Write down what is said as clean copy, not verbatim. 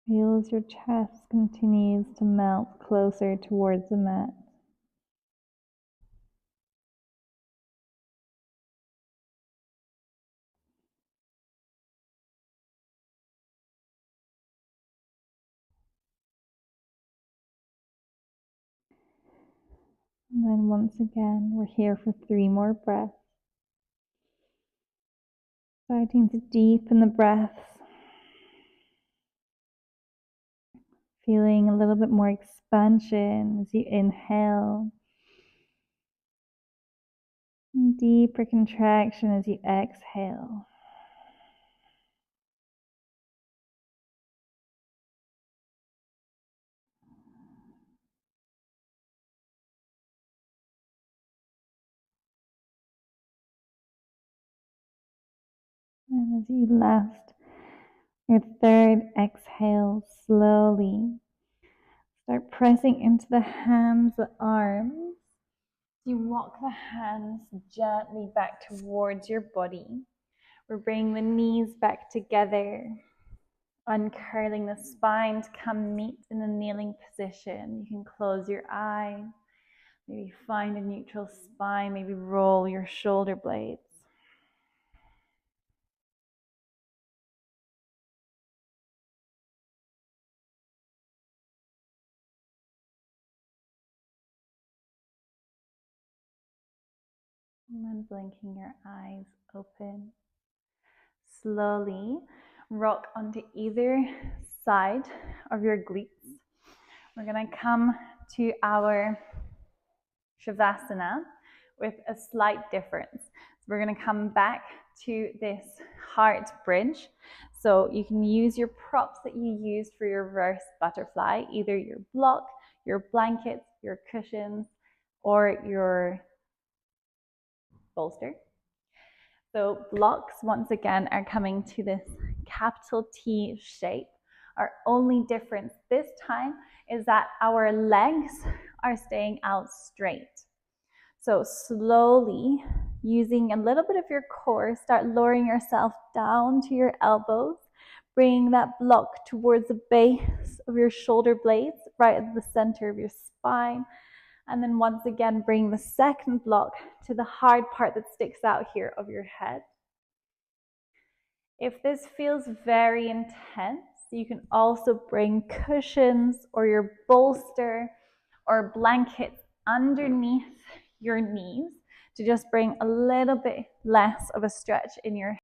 Feel as your chest continues to melt closer towards the mat. And then once again, we're here for 3 more breaths. Starting to deepen the breaths. Feeling a little bit more expansion as you inhale. And deeper contraction as you exhale. And as you last, your third exhale, slowly start pressing into the hands, the arms. You walk the hands gently back towards your body. We're bringing the knees back together, uncurling the spine to come meet in a kneeling position. You can close your eyes, maybe find a neutral spine, maybe roll your shoulder blades. And then blinking your eyes open. Slowly rock onto either side of your glutes. We're going to come to our Shavasana with a slight difference. So we're going to come back to this heart bridge. So you can use your props that you used for your reverse butterfly, either your block, your blankets, your cushions, or your bolster. So blocks, once again, are coming to this capital T shape. Our only difference this time is that our legs are staying out straight. So slowly, using a little bit of your core, start lowering yourself down to your elbows, bringing that block towards the base of your shoulder blades, right at the center of your spine. And then once again, bring the second block to the hard part that sticks out here of your head. If this feels very intense, you can also bring cushions or your bolster or blankets underneath your knees to just bring a little bit less of a stretch in your